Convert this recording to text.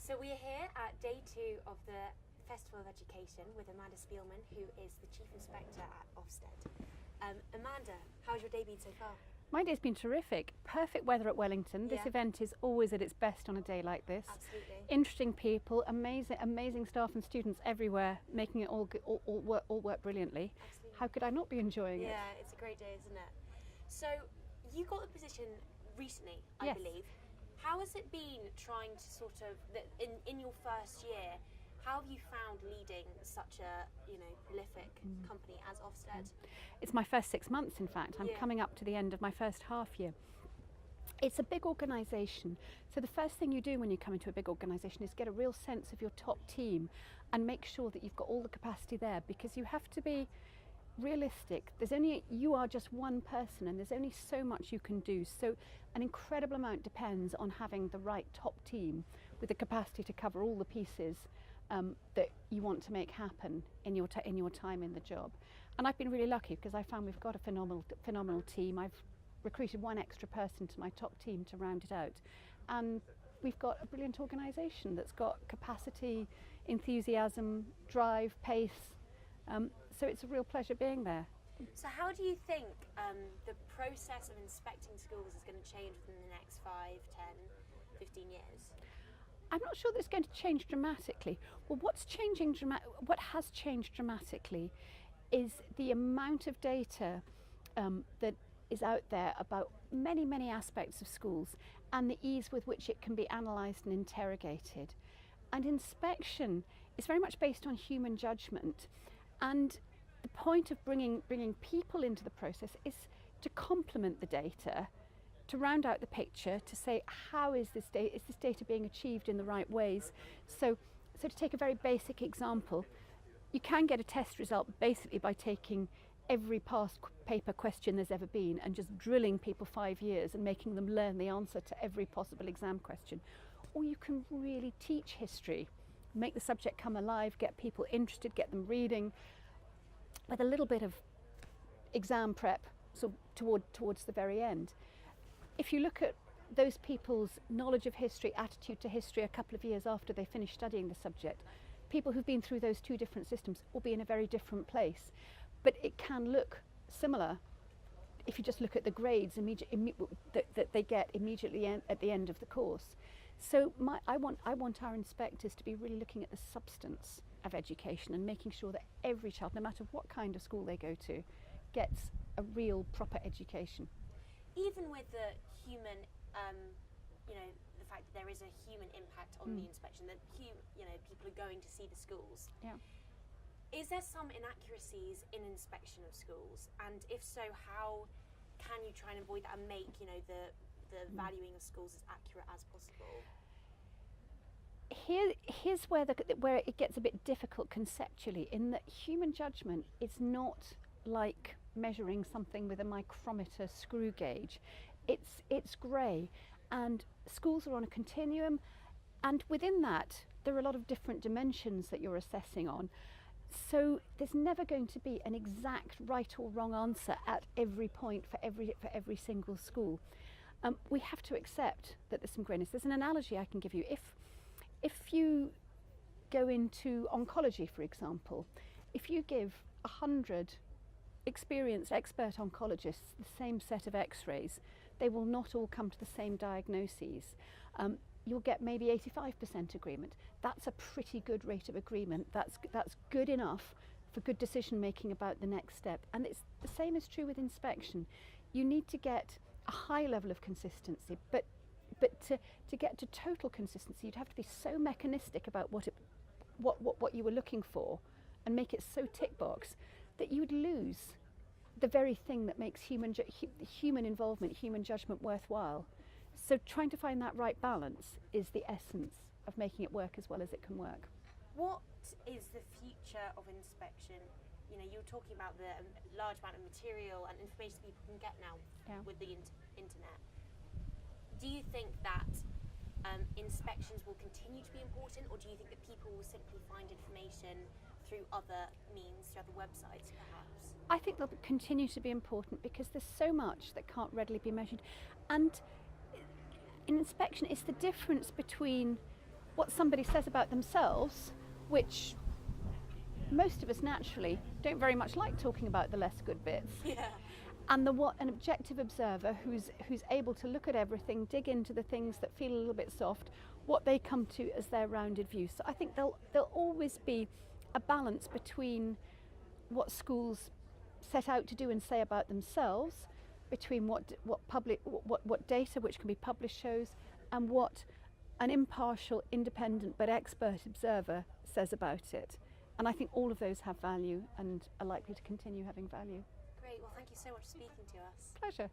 So we are here at day 2 of the Festival of Education with Amanda Spielman, who is the Chief Inspector at Ofsted. Amanda, how's your day been so far? My day's been terrific. Perfect weather at Wellington. This event is always at its best on a day like this. Absolutely. Interesting people, amazing staff and students everywhere, making it all work brilliantly. Absolutely. How could I not be enjoying it? Yeah, it's a great day, isn't it? So you got the position recently, I Yes. believe. How has it been trying to sort of, in your first year, how have you found leading such a prolific company as Ofsted? It's my first 6 months, in fact. I'm coming up to the end of my first half year. It's a big organisation, so the first thing you do when you come into a big organisation is get a real sense of your top team and make sure that you've got all the capacity there, because you have to be realistic. You are just one person and there's only so much you can do, so an incredible amount depends on having the right top team with the capacity to cover all the pieces that you want to make happen in your time in the job. And I've been really lucky because I found we've got a phenomenal team. I've recruited one extra person to my top team to round it out, and we've got a brilliant organisation that's got capacity, enthusiasm, drive, pace. So it's a real pleasure being there. So how do you think the process of inspecting schools is going to change within the next 5, 10, 15 years? I'm not sure that it's going to change dramatically. Well, what has changed dramatically is the amount of data that is out there about many aspects of schools and the ease with which it can be analysed and interrogated. And inspection is very much based on human judgment, and the point of bringing people into the process is to complement the data, to round out the picture, to say how is this data being achieved in the right ways. So to take a very basic example, you can get a test result basically by taking every past paper question there's ever been and just drilling people 5 years and making them learn the answer to every possible exam question. Or you can really teach history, make the subject come alive, get people interested, get them reading, with a little bit of exam prep so towards the very end. If you look at those people's knowledge of history, attitude to history a couple of years after they finish studying the subject, people who've been through those 2 different systems will be in a very different place. But it can look similar if you just look at the grades that they get immediately at the end of the course. So I want our inspectors to be really looking at the substance of education and making sure that every child, no matter what kind of school they go to, gets a real proper education. Even with the human, the fact that there is a human impact on the inspection, that people are going to see the schools. Yeah. Is there some inaccuracies in inspection of schools? And if so, how can you try and avoid that and make the valuing of schools as accurate as possible? Here's where it gets a bit difficult conceptually, in that human judgment is not like measuring something with a micrometer screw gauge. It's grey, and schools are on a continuum, and within that there are a lot of different dimensions that you're assessing on. So there's never going to be an exact right or wrong answer at every point for every single school. We have to accept that there's some greyness. There's an analogy I can give you. If you go into oncology, for example, if you give 100 experienced expert oncologists the same set of x-rays, they will not all come to the same diagnoses. You'll get maybe 85% agreement. That's a pretty good rate of agreement. That's good enough for good decision making about the next step. And it's the same is true with inspection. You need to get a high level of consistency, but to get to total consistency, you'd have to be so mechanistic about what you were looking for and make it so tick box that you would lose the very thing that makes human involvement, human judgment worthwhile. So trying to find that right balance is the essence of making it work as well as it can work. What is the future of inspection? You were talking about the large amount of material and information people can get now with the internet. Do you think that inspections will continue to be important, or do you think that people will simply find information through other means, through other websites perhaps? I think they'll continue to be important because there's so much that can't readily be measured. And in inspection, it's the difference between what somebody says about themselves, which most of us naturally don't very much like talking about the less good bits. Yeah. And what an objective observer who's able to look at everything, dig into the things that feel a little bit soft, what they come to as their rounded view. So I think there'll always be a balance between what schools set out to do and say about themselves, between what data which can be published shows, and what an impartial, independent but expert observer says about it. And I think all of those have value and are likely to continue having value. Great, well thank you so much for speaking to us. Pleasure.